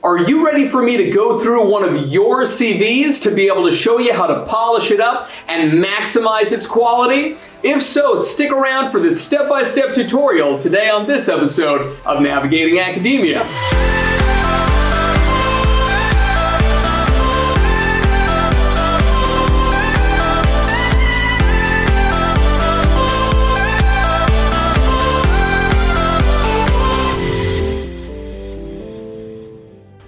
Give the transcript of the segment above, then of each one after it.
Are you ready for me to go through one of your CVs to be able to show you how to polish it up and maximize its quality? If so, stick around for this step-by-step tutorial today on this episode of Navigating Academia.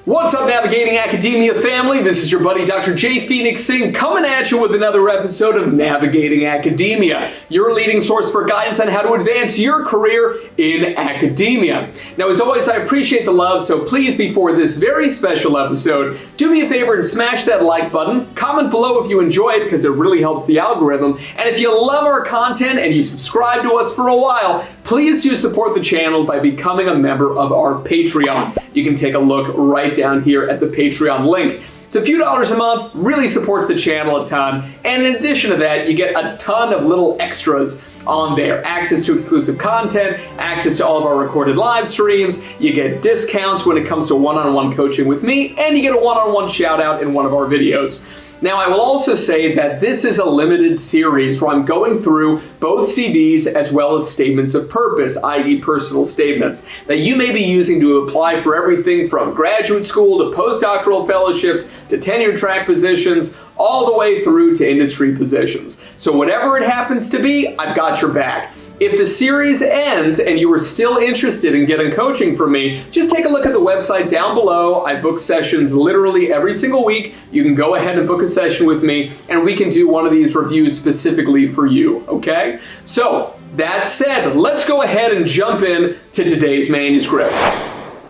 What's up, Navigating Academia family? This is your buddy Dr. J. Phoenix Singh coming at you with another episode of Navigating Academia, your leading source for guidance on how to advance your career in academia. Now, as always, I appreciate the love, so please, before this very special episode, do me a favor and smash that like button. Comment below if you enjoy it, because it really helps the algorithm. And if you love our content and you've subscribed to us for a while, please do support the channel by becoming a member of our Patreon. You can take a look right down here at the Patreon link. It's a few dollars a month, really supports the channel a ton, and in addition to that, you get a ton of little extras on there. Access to exclusive content, access to all of our recorded live streams, you get discounts when it comes to one-on-one coaching with me, and you get a one-on-one shout out in one of our videos. Now, I will also say that this is a limited series where I'm going through both CVs as well as statements of purpose, i.e. personal statements, that you may be using to apply for everything from graduate school to postdoctoral fellowships to tenure track positions, all the way through to industry positions. So whatever it happens to be, I've got your back. If the series ends and you are still interested in getting coaching from me, just take a look at the website down below. I book sessions literally every single week. You can go ahead and book a session with me, and we can do one of these reviews specifically for you, okay? So, that said, let's go ahead and jump in to today's manuscript.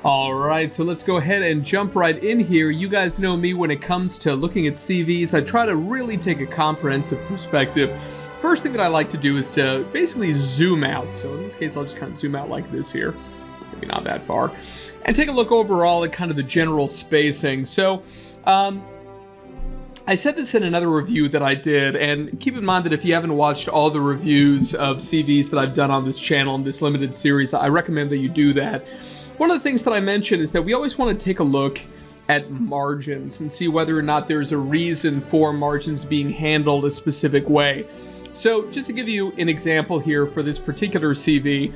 All right, so let's go ahead and jump right in here. You guys know me when it comes to looking at CVs. I try to really take a comprehensive perspective. First thing that I like to do is to basically zoom out. So in this case, I'll just kind of zoom out like this here, maybe not that far, and take a look overall at kind of the general spacing. So I said this in another review that I did, and keep in mind that if you haven't watched all the reviews of CVs that I've done on this channel in this limited series, I recommend that you do that. One of the things that I mentioned is that we always want to take a look at margins and see whether or not there's a reason for margins being handled a specific way. So just to give you an example here for this particular CV,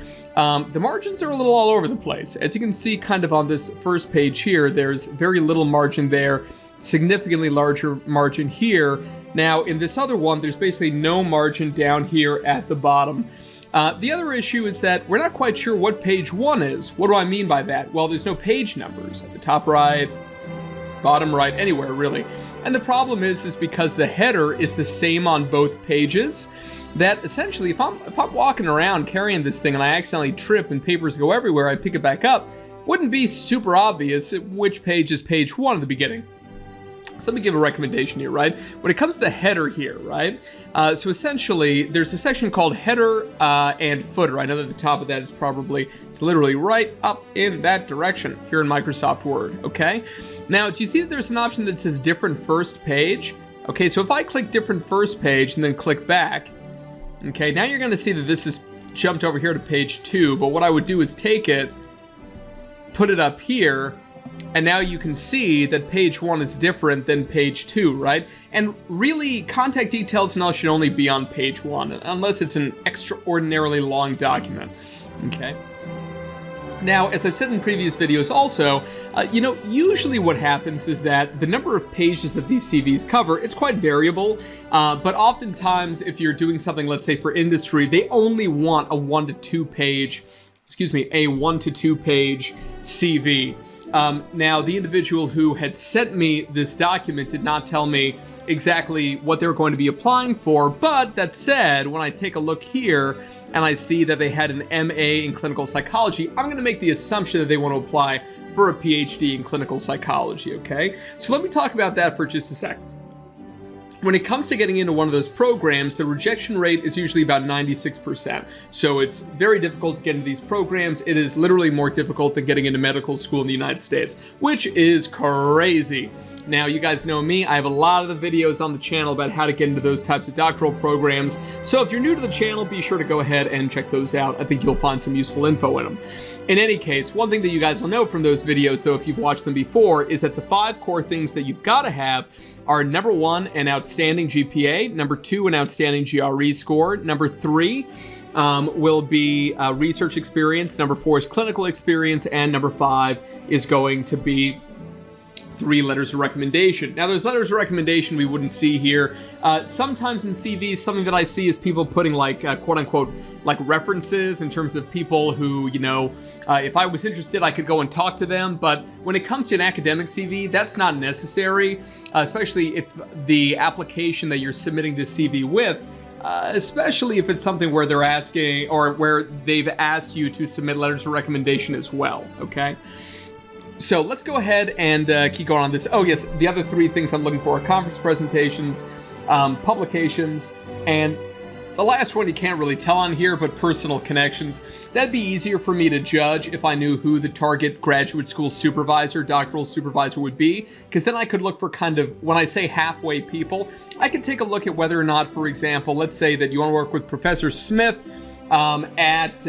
the margins are a little all over the place. As you can see kind of on this first page here, there's very little margin there, significantly larger margin here. Now in this other one, there's basically no margin down here at the bottom. The other issue is that we're not quite sure what page one is. What do I mean by that? Well, there's no page numbers at the top right, bottom right, anywhere really. And the problem is because the header is the same on both pages, that essentially if I'm walking around carrying this thing and I accidentally trip and papers go everywhere, I pick it back up, wouldn't be super obvious which page is page one at the beginning. So let me give a recommendation here, right? When it comes to the header here, right? So essentially, there's a section called header and footer. I know that the top of that is it's literally right up in that direction here in Microsoft Word, okay? Now, do you see that there's an option that says different first page? Okay, so if I click different first page and then click back, okay, now you're gonna see that this is jumped over here to page 2, but what I would do is take it, put it up here, and now you can see that page 1 is different than page 2, right? And really, contact details and all should only be on page 1, unless it's an extraordinarily long document, okay? Now, as I've said in previous videos also, usually what happens is that the number of pages that these CVs cover, it's quite variable, but oftentimes if you're doing something, let's say for industry, they only want a 1 to 2 page CV. Now, the individual who had sent me this document did not tell me exactly what they were going to be applying for, but that said, when I take a look here and I see that they had an MA in clinical psychology, I'm going to make the assumption that they want to apply for a PhD in clinical psychology, okay? So let me talk about that for just a sec. When it comes to getting into one of those programs, the rejection rate is usually about 96%. So it's very difficult to get into these programs. It is literally more difficult than getting into medical school in the United States, which is crazy. Now, you guys know me. I have a lot of the videos on the channel about how to get into those types of doctoral programs. So if you're new to the channel, be sure to go ahead and check those out. I think you'll find some useful info in them. In any case, one thing that you guys will know from those videos, though, if you've watched them before, is that the 5 core things that you've got to have are number 1, an outstanding GPA, number 2, an outstanding GRE score, number 3 will be research experience, number 4 is clinical experience, and number 5 is going to be 3 letters of recommendation. Now, those letters of recommendation we wouldn't see here. Sometimes in CVs, something that I see is people putting like quote unquote like references in terms of people who, you know, if I was interested, I could go and talk to them. But when it comes to an academic CV, that's not necessary, especially if the application that you're submitting this CV with, especially if it's something where they're asking or where they've asked you to submit letters of recommendation as well, okay? So let's go ahead and keep going on this. Oh yes, the other 3 things I'm looking for are conference presentations, publications, and the last one you can't really tell on here, but personal connections. That'd be easier for me to judge if I knew who the target graduate school supervisor, doctoral supervisor would be, because then I could look for kind of, when I say halfway people, I could take a look at whether or not, for example, let's say that you want to work with Professor Smith at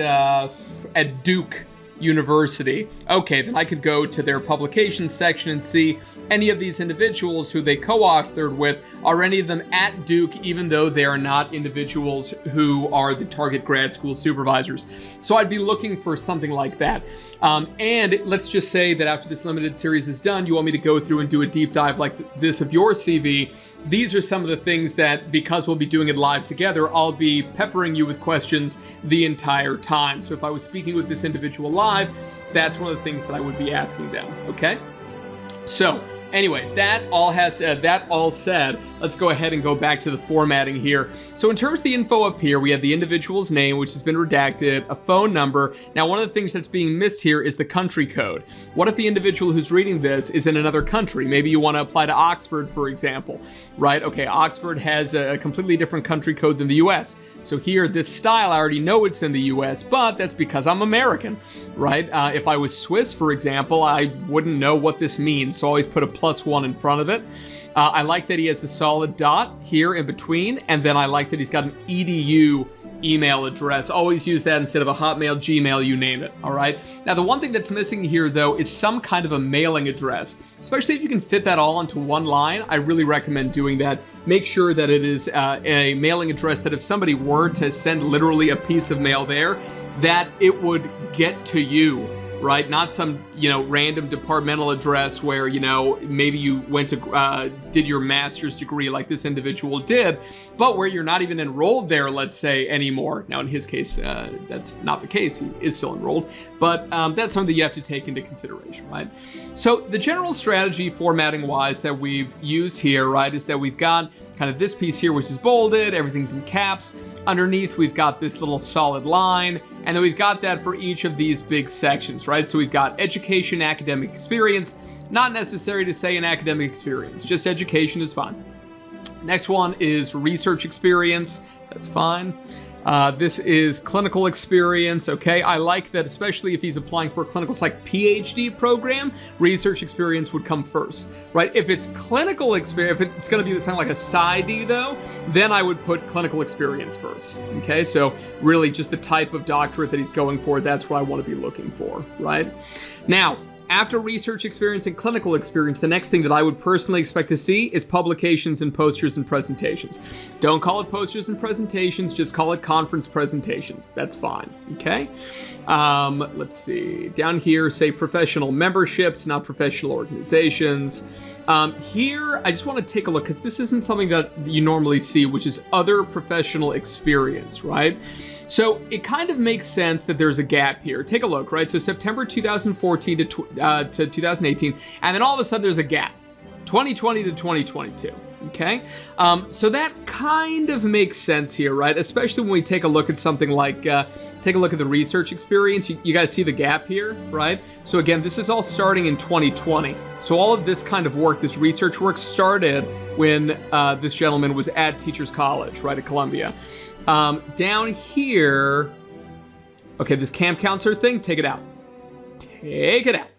Duke University. Okay, then I could go to their publications section and see any of these individuals who they co-authored with. Are any of them at Duke, even though they are not individuals who are the target grad school supervisors? So I'd be looking for something like that. And let's just say that after this limited series is done, you want me to go through and do a deep dive like this of your CV. These are some of the things that, because we'll be doing it live together, I'll be peppering you with questions the entire time. So if I was speaking with this individual live, that's one of the things that I would be asking them, okay? So anyway, that all said, let's go ahead and go back to the formatting here. So in terms of the info up here, we have the individual's name, which has been redacted, a phone number. Now, one of the things that's being missed here is the country code. What if the individual who's reading this is in another country? Maybe you want to apply to Oxford, for example, right? Okay, Oxford has a completely different country code than the US. So here, this style, I already know it's in the US, but that's because I'm American, right? If I was Swiss, for example, I wouldn't know what this means, so always put a +1 in front of it. I like that he has a solid dot here in between, and then I like that he's got an edu email address. Always use that instead of a Hotmail, Gmail, you name it, all right? Now, the one thing that's missing here, though, is some kind of a mailing address, especially if you can fit that all into one line. I really recommend doing that. Make sure that it is a mailing address that if somebody were to send literally a piece of mail there, that it would get to you, right? Not some, random departmental address where, maybe you went to, did your master's degree like this individual did, but where you're not even enrolled there, let's say, anymore. Now, in his case, that's not the case. He is still enrolled, but that's something that you have to take into consideration, right? So the general strategy formatting-wise that we've used here, right, is that we've got kind of this piece here, which is bolded, everything's in caps. Underneath, we've got this little solid line, and then we've got that for each of these big sections, right? So we've got education, academic experience, not necessary to say an academic experience, just education is fine. Next one is research experience, that's fine. This is clinical experience, okay? I like that, especially if he's applying for a clinical psych PhD program, research experience would come first, right? If it's clinical experience, if it's gonna be something like a PsyD though, then I would put clinical experience first, okay? So really just the type of doctorate that he's going for, that's what I wanna be looking for, right? Now, after research experience and clinical experience, the next thing that I would personally expect to see is publications and posters and presentations. Don't call it posters and presentations, just call it conference presentations. That's fine, okay? Let's see, down here, say professional memberships, not professional organizations. Here, I just want to take a look, because this isn't something that you normally see, which is other professional experience, right? So it kind of makes sense that there's a gap here. Take a look, right? So September 2014 to 2018, and then all of a sudden there's a gap, 2020 to 2022, okay? So that kind of makes sense here, right? Especially when we take a look at something like, take a look at the research experience. You guys see the gap here, right? So again, this is all starting in 2020. So all of this kind of work, this research work started when this gentleman was at Teachers College, right, at Columbia. Down here, okay, this camp counselor thing, take it out. Take it out,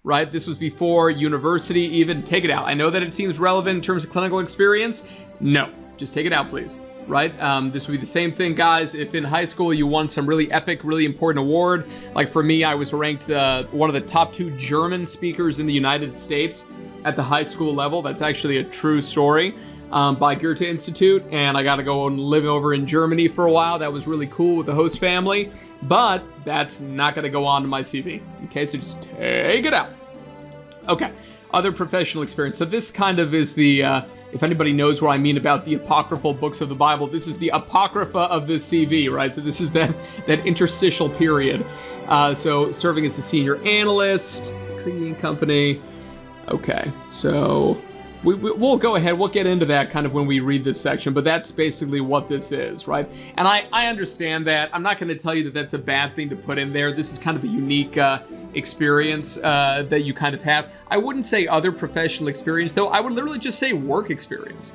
right? This was before university even, take it out. I know that it seems relevant in terms of clinical experience. No, just take it out, please. right? This would be the same thing, guys. If in high school you won some really epic, really important award, like for me, I was ranked one of the top 2 German speakers in the United States at the high school level. That's actually a true story by Goethe Institute, and I got to go and live over in Germany for a while. That was really cool with the host family, but that's not going to go on to my CV. Okay, so just take it out. Okay, other professional experience. So this kind of is the, if anybody knows what I mean about the apocryphal books of the Bible, this is the apocrypha of this CV, right? So this is that interstitial period. So serving as a senior analyst, trading company. Okay, so we'll go ahead, we'll get into that kind of when we read this section, but that's basically what this is, right? And I understand that. I'm not going to tell you that that's a bad thing to put in there. This is kind of a unique experience that you kind of have. I wouldn't say other professional experience, though. I would literally just say work experience.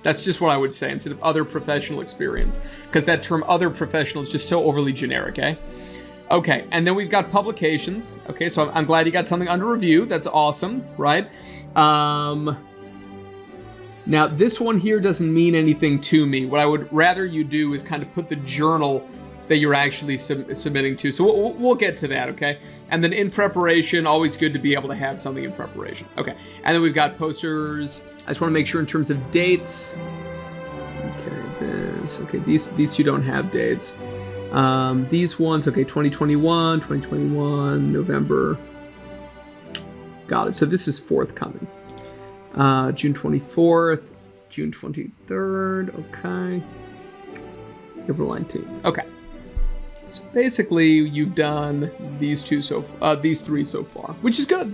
That's just what I would say instead of other professional experience, because that term other professional is just so overly generic, eh? Okay, and then we've got publications. Okay, so I'm glad you got something under review. That's awesome, right? Now, this one here doesn't mean anything to me. What I would rather you do is kind of put the journal that you're actually submitting to. So we'll get to that, okay? And then in preparation, always good to be able to have something in preparation. Okay, and then we've got posters. I just want to make sure in terms of dates. Okay, these two don't have dates. These ones, okay, 2021, November. Got it. So this is forthcoming. June 24th, June 23rd. Okay. April 19th. Okay. So basically, you've done these three so far, which is good.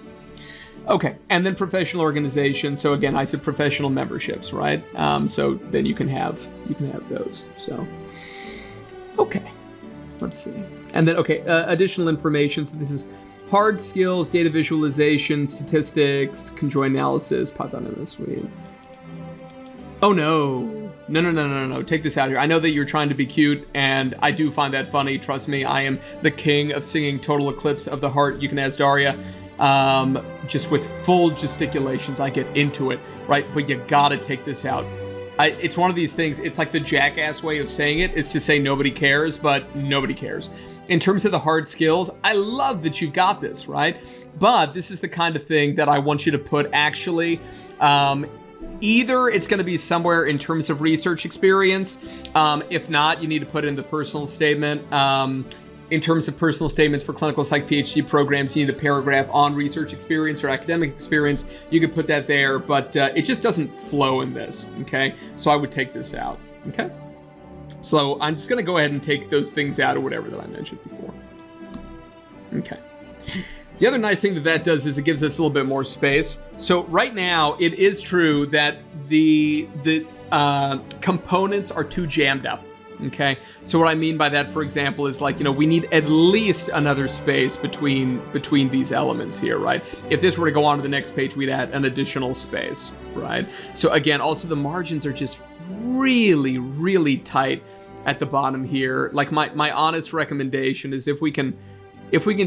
Okay, and then professional organizations. So again, I said professional memberships, right? So then you can have those. So okay, let's see. And then additional information. So this is hard skills, data visualization, statistics, conjoint analysis, Python MS Suite. Oh no. No. Take this out here. I know that you're trying to be cute, and I do find that funny. Trust me, I am the king of singing Total Eclipse of the Heart. You can ask Daria. Just with full gesticulations, I get into it, right? But you gotta take this out. It's one of these things, it's like the jackass way of saying it is to say nobody cares, but nobody cares. In terms of the hard skills, I love that you've got this, right? But this is the kind of thing that I want you to put actually, either it's going to be somewhere in terms of research experience. If not, you need to put it in the personal statement. In terms of personal statements for clinical psych PhD programs, you need a paragraph on research experience or academic experience. You could put that there, but it just doesn't flow in this, okay? So I would take this out, okay? So I'm just going to go ahead and take those things out or whatever that I mentioned before. Okay. The other nice thing that does is it gives us a little bit more space. So right now, it is true that the components are too jammed up, okay? So what I mean by that, for example, is like, we need at least another space between these elements here, right? If this were to go on to the next page, we'd add an additional space, right? So again, also the margins are just really, really tight at the bottom here. Like my honest recommendation is if we can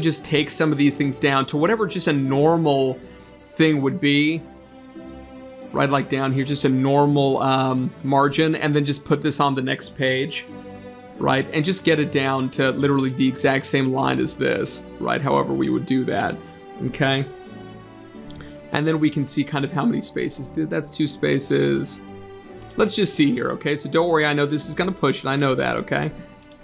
just take some of these things down to whatever just a normal thing would be, right, like down here, just a normal margin, and then just put this on the next page, right, and just get it down to literally the exact same line as this, right, however we would do that, okay? And then we can see kind of how many spaces. That's 2 spaces. Let's just see here, okay? So don't worry, I know this is gonna push it, I know that, okay?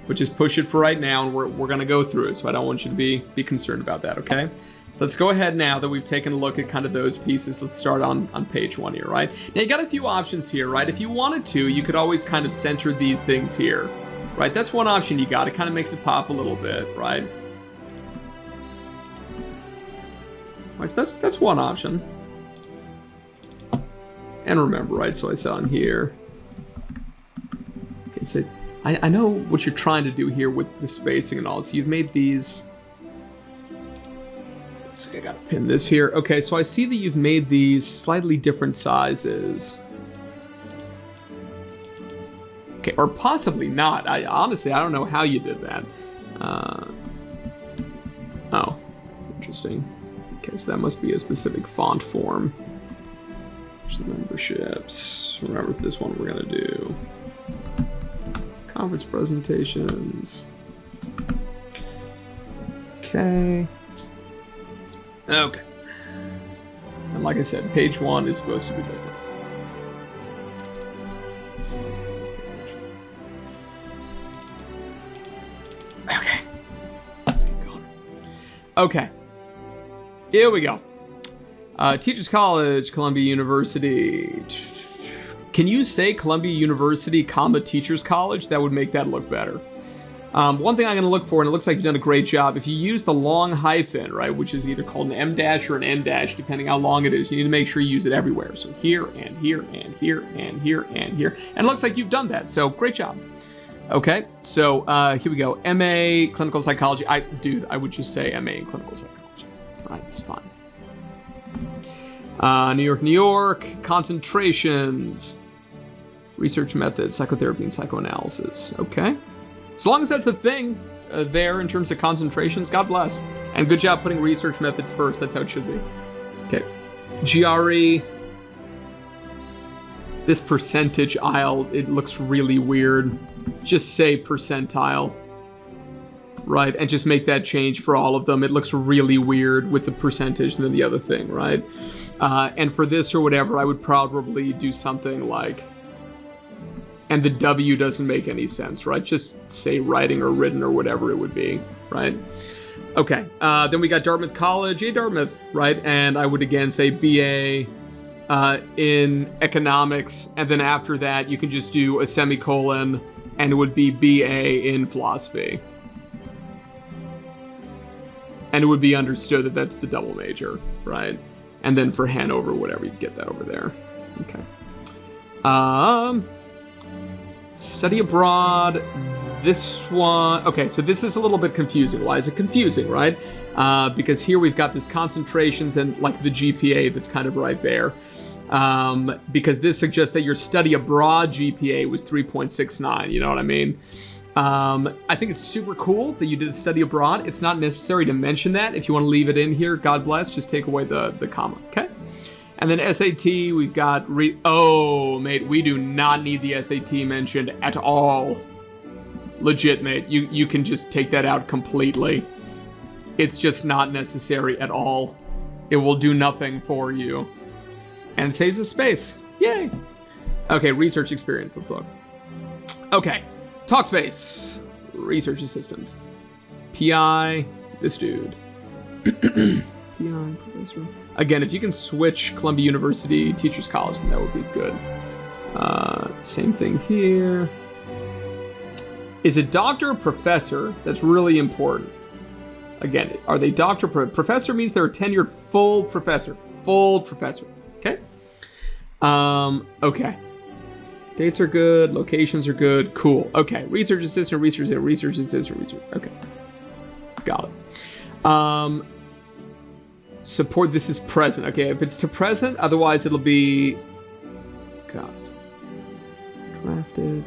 But just push it for right now, and we're gonna go through it, so I don't want you to be concerned about that, okay? So let's go ahead now that we've taken a look at kind of those pieces. Let's start on page 1 here, right? Now you got a few options here, right? If you wanted to, you could always kind of center these things here, right? That's one option you got. It kind of makes it pop a little bit, right? Right, so that's one option. And remember, right, so I said on here. Okay, so I know what you're trying to do here with the spacing and all. So you've made these. Looks like I gotta pin this here. Okay, so I see that you've made these slightly different sizes. Okay, or possibly not. Honestly, I don't know how you did that. Oh, interesting. Okay, so that must be a specific font form. There's the memberships. Remember this one we're gonna do. Conference presentations. Okay. Okay. And like I said, page 1 is supposed to be different. Okay. Let's keep going. Okay. Here we go. Teachers College, Columbia University. Can you say Columbia University, Teachers College? That would make that look better. One thing I'm going to look for, and it looks like you've done a great job, if you use the long hyphen, right, which is either called an M dash or an N dash, depending how long it is, you need to make sure you use it everywhere. So here, and here, and here, and here, and here. And it looks like you've done that, so great job. Okay, so here we go. MA, Clinical Psychology. I would just say MA in Clinical Psychology. Right, it's fine. New York, concentrations, research methods, psychotherapy, and psychoanalysis. Okay. As long as that's the thing there in terms of concentrations, God bless. And good job putting research methods first. That's how it should be. Okay. GRE. This percentage aisle, it looks really weird. Just say percentile. Right? And just make that change for all of them. It looks really weird with the percentage and then the other thing, right? And for this or whatever, I would probably do something like, and the W doesn't make any sense, right? Just say writing or written or whatever it would be, right? Okay, then we got Dartmouth College, Dartmouth, right? And I would again say BA in economics, and then after that, you can just do a semicolon, and it would be BA in philosophy. And it would be understood that that's the double major, right? And then for Hanover, whatever, you'd get that over there. Okay. Study abroad, this one. Okay, so this is a little bit confusing. Why is it confusing, right? Because here we've got this concentrations and like the GPA that's kind of right there. Because this suggests that your study abroad GPA was 3.69, you know what I mean? I think it's super cool that you did a study abroad. It's not necessary to mention that. If you want to leave it in here, God bless, just take away the comma, okay? And then SAT, we've got, oh, mate, we do not need the SAT mentioned at all. Legit, mate, you can just take that out completely. It's just not necessary at all. It will do nothing for you. And it saves us space, yay. Okay, research experience, let's look. Okay. Talkspace, research assistant, PI, this dude, PI, professor. Again, if you can switch Columbia University, Teachers College, then that would be good. Same thing here. Is it doctor or professor? That's really important. Again, are they doctor? Professor means they're a tenured full professor, okay? Okay. Dates are good, locations are good, cool. Okay, research assistant, research assistant. Okay, got it. Support, this is present. Okay, if it's to present, otherwise it'll be, God, drafted.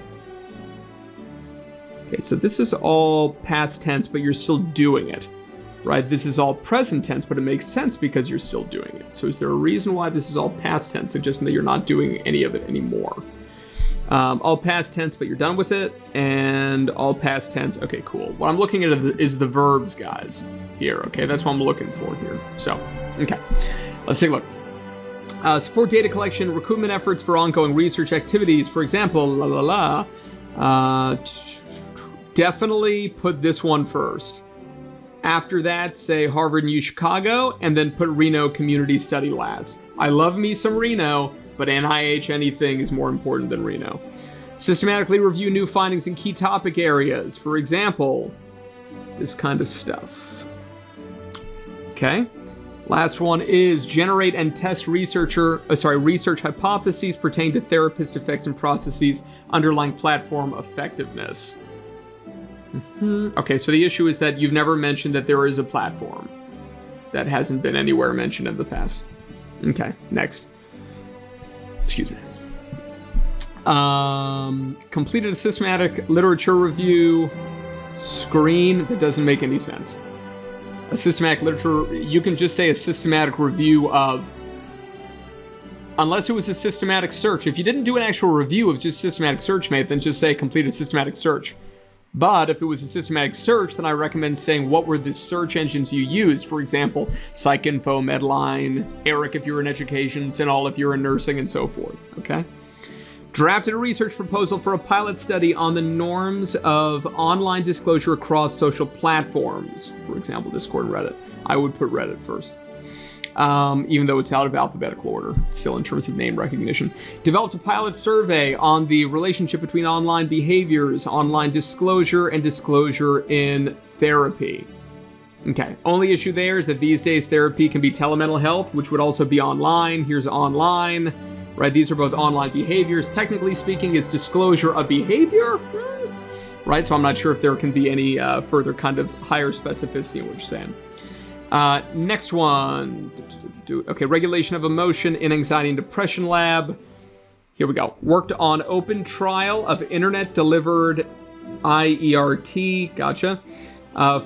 Okay, so this is all past tense, but you're still doing it, right? This is all present tense, but it makes sense because you're still doing it. So is there a reason why this is all past tense, suggesting that you're not doing any of it anymore? All past tense, but you're done with it, and all past tense. Okay, cool. What I'm looking at is the verbs, guys, here, okay? That's what I'm looking for here. So, okay, let's take a look. Support data collection, recruitment efforts for ongoing research activities. For example, definitely put this one first. After that, say Harvard and U Chicago, and then put Reno Community Study last. I love me some Reno, but NIH anything is more important than Reno. Systematically review new findings in key topic areas. For example, this kind of stuff. Okay. Last one is generate and test research hypotheses pertaining to therapist effects and processes underlying platform effectiveness. Okay, so the issue is that you've never mentioned that there is a platform. That hasn't been anywhere mentioned in the past. Okay, next. Excuse me. Completed a systematic literature review. Screen, that doesn't make any sense. A systematic literature, you can just say a systematic review of unless it was a systematic search. If you didn't do an actual review of just systematic search, mate, then just say complete a systematic search. But if it was a systematic search, then I recommend saying what were the search engines you used. For example, PsycInfo, Medline, ERIC if you're in education, CINAHL if you're in nursing, and so forth, okay? Drafted a research proposal for a pilot study on the norms of online disclosure across social platforms. For example, Discord and Reddit. I would put Reddit first. Even though it's out of alphabetical order, still in terms of name recognition. Developed a pilot survey on the relationship between online behaviors, online disclosure, and disclosure in therapy. Okay, only issue there is that these days therapy can be telemental health, which would also be online. Here's online, right? These are both online behaviors. Technically speaking, is disclosure a behavior? Right, so I'm not sure if there can be any further kind of higher specificity in what you're saying. Next one. Okay, regulation of emotion in anxiety and depression lab. Here we go. Worked on open trial of internet-delivered IERT, gotcha,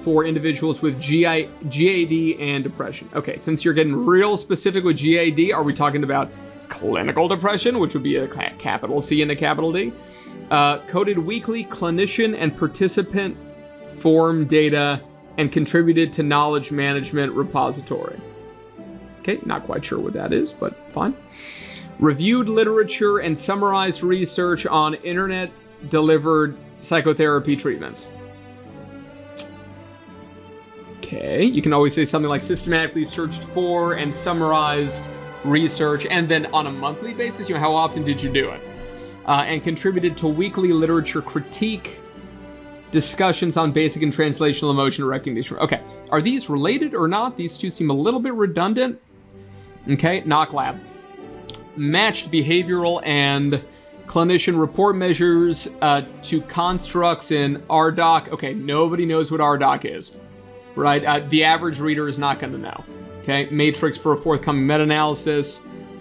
for individuals with GAD and depression. Okay, since you're getting real specific with GAD, are we talking about clinical depression, which would be a capital C and a capital D? Coded weekly clinician and participant form data and contributed to knowledge management repository. Okay, not quite sure what that is, but fine. Reviewed literature and summarized research on internet-delivered psychotherapy treatments. Okay, you can always say something like systematically searched for and summarized research, and then on a monthly basis, how often did you do it? And contributed to weekly literature critique, discussions on basic and translational emotion recognition. Okay, are these related or not? These two seem a little bit redundant. Okay, knock lab. Matched behavioral and clinician report measures to constructs in RDoc. Okay, nobody knows what RDoc is, right? The average reader is not going to know. Okay, matrix for a forthcoming meta-analysis.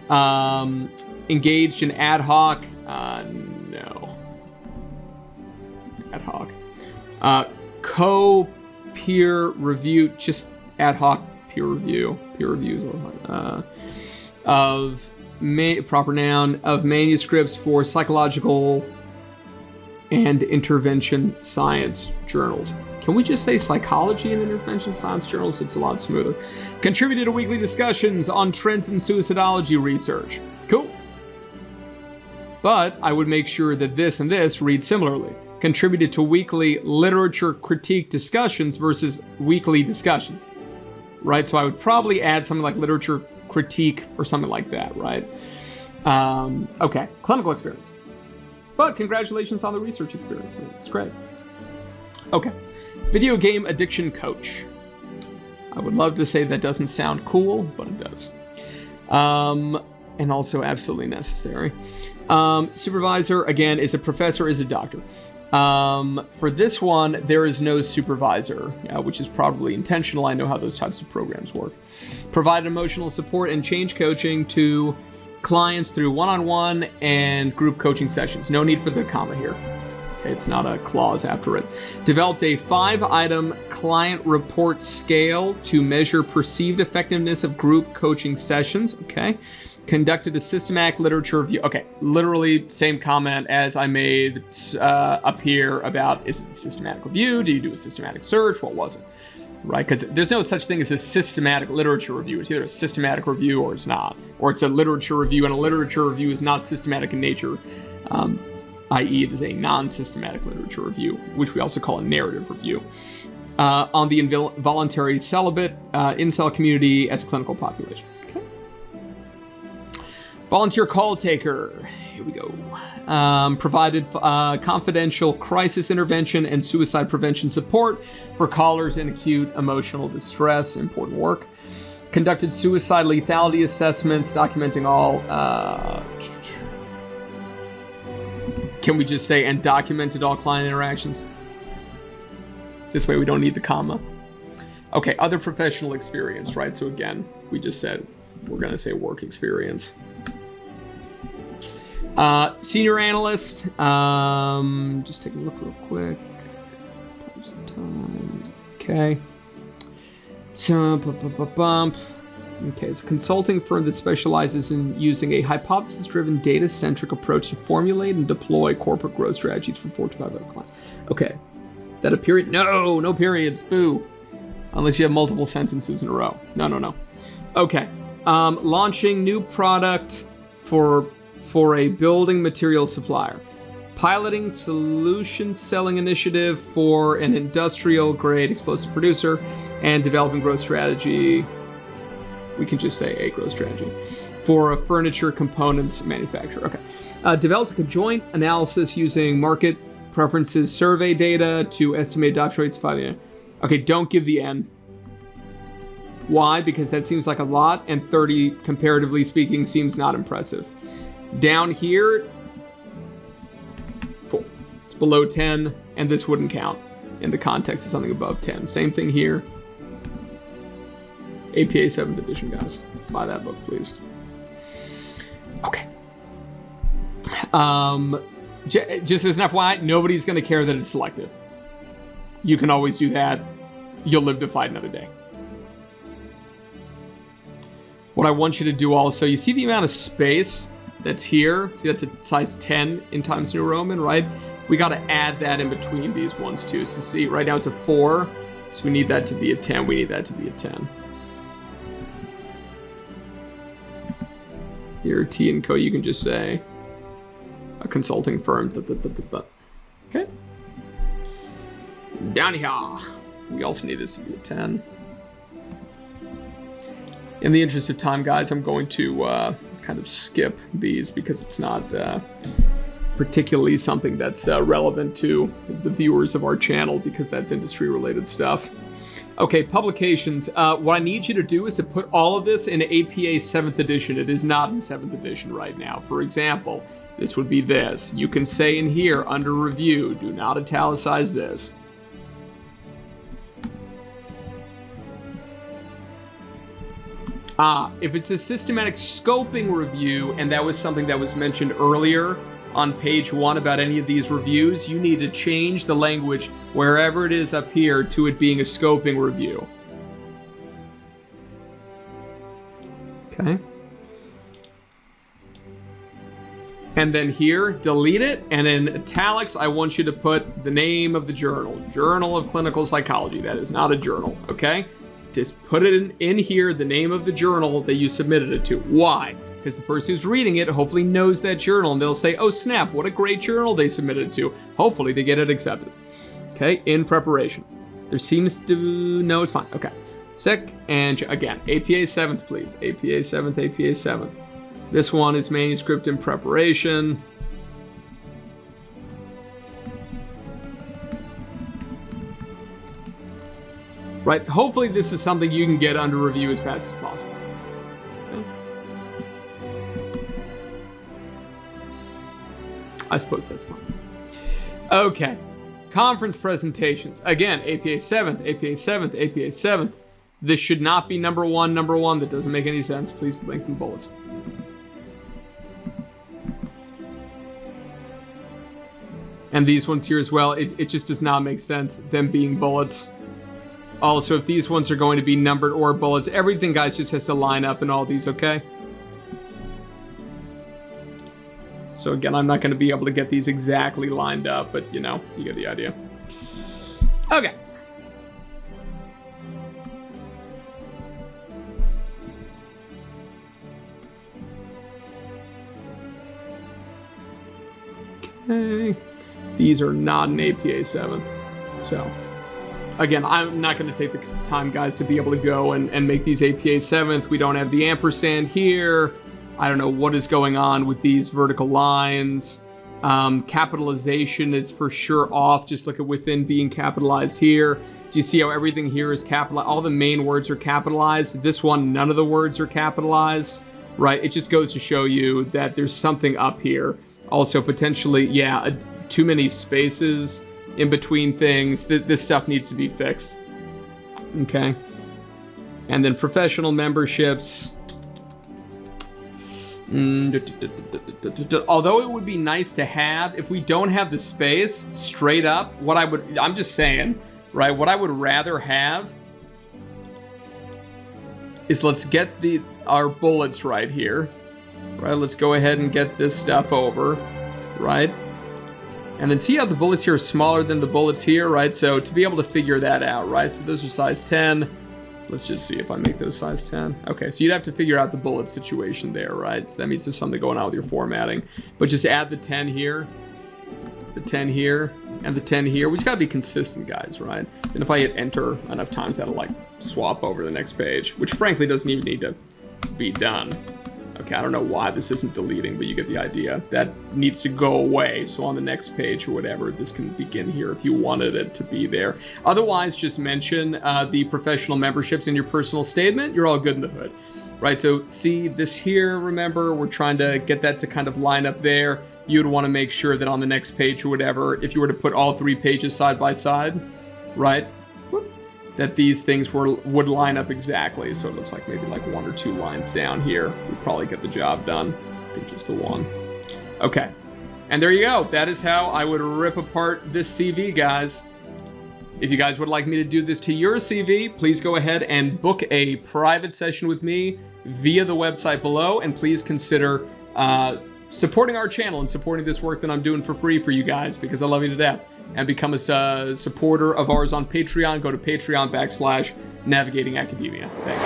Engaged in ad hoc. No. Ad hoc. Co-peer review, just ad hoc peer reviews of proper noun of manuscripts for psychological and intervention science journals. Can we just say psychology and intervention science journals? It's a lot smoother. Contributed to weekly discussions on trends in suicidology research. Cool. But I would make sure that this and this read similarly. Contributed to weekly literature critique discussions versus weekly discussions, right? So I would probably add something like literature critique or something like that, right? Okay, clinical experience. But congratulations on the research experience, man. It's great. Okay, video game addiction coach. I would love to say that doesn't sound cool, but it does. And also absolutely necessary. Supervisor, again, is a professor, is a doctor. For this one, there is no supervisor, which is probably intentional. I know how those types of programs work. Provide emotional support and change coaching to clients through one-on-one and group coaching sessions. No need for the comma here. Okay, it's not a clause after it. Developed a 5-item client report scale to measure perceived effectiveness of group coaching sessions. Okay. Conducted a systematic literature review. Okay, literally same comment as I made up here about, is it a systematic review? Do you do a systematic search? What was it? Right, because there's no such thing as a systematic literature review. It's either a systematic review or it's not. Or it's a literature review, and a literature review is not systematic in nature, i.e. it is a non-systematic literature review, which we also call a narrative review. On the involuntary celibate incel community as a clinical population. Volunteer call taker, here we go. Provided confidential crisis intervention and suicide prevention support for callers in acute emotional distress, important work. Conducted suicide lethality assessments, documenting all, can we just say, and documented all client interactions? This way we don't need the comma. Okay, other professional experience, right? So again, we just said, we're gonna say work experience. Senior analyst, just take a look real quick. Times. Okay. So, Okay, it's a consulting firm that specializes in using a hypothesis-driven, data-centric approach to formulate and deploy corporate growth strategies for 4 to 5 other clients. Okay, that a period? No, no periods, boo. Unless you have multiple sentences in a row. No. Okay, launching new product for a building material supplier. Piloting solution selling initiative for an industrial grade explosive producer, and developing growth strategy. We can just say a growth strategy for a furniture components manufacturer. Okay. Developed a joint analysis using market preferences survey data to estimate adoption rates 5 years. Okay, don't give the N. Why? Because that seems like a lot, and 30, comparatively speaking, seems not impressive. Down here, 4. It's below 10, and this wouldn't count in the context of something above 10. Same thing here. APA 7th edition, guys. Buy that book, please. Okay. Just as an FYI, nobody's going to care that it's selected. You can always do that. You'll live to fight another day. What I want you to do also, you see the amount of space that's here? See, that's a size 10 in Times New Roman, right? We got to add that in between these ones too. So see, right now it's a 4, so we need that to be a 10. We need that to be a 10. Here, T and Co, you can just say a consulting firm. Okay. Down here. We also need this to be a 10. In the interest of time, guys, I'm going to kind of skip these because it's not particularly something that's relevant to the viewers of our channel, because that's industry-related stuff. Okay, publications. What I need you to do is to put all of this in APA 7th edition. It is not in 7th edition right now. For example, this would be this. You can say in here, under review, do not italicize this. If it's a systematic scoping review, and that was something that was mentioned earlier on page 1 about any of these reviews, you need to change the language wherever it is up here to it being a scoping review. Okay. And then here, delete it, and in italics, I want you to put the name of the journal. Journal of Clinical Psychology. That is not a journal, okay? Just put it in here, the name of the journal that you submitted it to. Why? Because the person who's reading it hopefully knows that journal, and they'll say, oh snap, what a great journal they submitted it to. Hopefully they get it accepted. Okay, in preparation. There seems to, no, it's fine. Okay, sec, and again, APA 7th, please. APA 7th, APA 7th. This one is manuscript in preparation. Right, hopefully this is something you can get under review as fast as possible. Okay. I suppose that's fine. Okay, conference presentations. Again, APA 7th, APA 7th, APA 7th. This should not be number one. That doesn't make any sense. Please make them bullets. And these ones here as well, it just does not make sense, them being bullets. Also, if these ones are going to be numbered or bullets, everything, guys, just has to line up in all these, okay? So again, I'm not going to be able to get these exactly lined up, but you know, you get the idea. Okay. Okay. These are not an APA 7th, so... Again, I'm not going to take the time, guys, to be able to go and make these APA 7th. We don't have the ampersand here. I don't know what is going on with these vertical lines. Capitalization is for sure off. Just look at within being capitalized here. Do you see how everything here is capitalized? All the main words are capitalized. This one, none of the words are capitalized, right? It just goes to show you that there's something up here. Also, potentially, yeah, too many spaces in between things. This stuff needs to be fixed. Okay. And then professional memberships. Although it would be nice to have, if we don't have the space, straight up, I'm just saying, right, what I would rather have is let's get our bullets right here. Right, let's go ahead and get this stuff over, right? And then see how the bullets here are smaller than the bullets here, right? So to be able to figure that out, right? So those are size 10. Let's just see if I make those size 10. Okay, so you'd have to figure out the bullet situation there, right? So that means there's something going on with your formatting. But just add the 10 here, the 10 here, and the 10 here. We just gotta be consistent, guys, right? And if I hit enter enough times, that'll like swap over the next page, which frankly doesn't even need to be done. Okay, I don't know why this isn't deleting, but you get the idea. That needs to go away, so on the next page or whatever, this can begin here if you wanted it to be there. Otherwise, just mention the professional memberships in your personal statement. You're all good in the hood, right? So see this here, remember, we're trying to get that to kind of line up there. You'd want to make sure that on the next page or whatever, if you were to put all 3 pages side by side, right? That these things would line up exactly. So it looks like maybe like 1 or 2 lines down here would probably get the job done. I think just the 1. Okay, and there you go. That is how I would rip apart this CV, guys. If you guys would like me to do this to your CV, please go ahead and book a private session with me via the website below, and please consider supporting our channel and supporting this work that I'm doing for free for you guys, because I love you to death. And become a supporter of ours on Patreon. Go to Patreon/Navigating Academia. Thanks.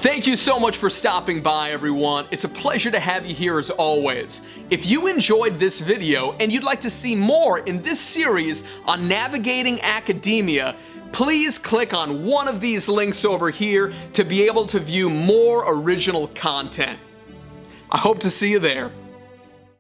Thank you so much for stopping by, everyone. It's a pleasure to have you here as always. If you enjoyed this video and you'd like to see more in this series on navigating academia, please click on one of these links over here to be able to view more original content. I hope to see you there.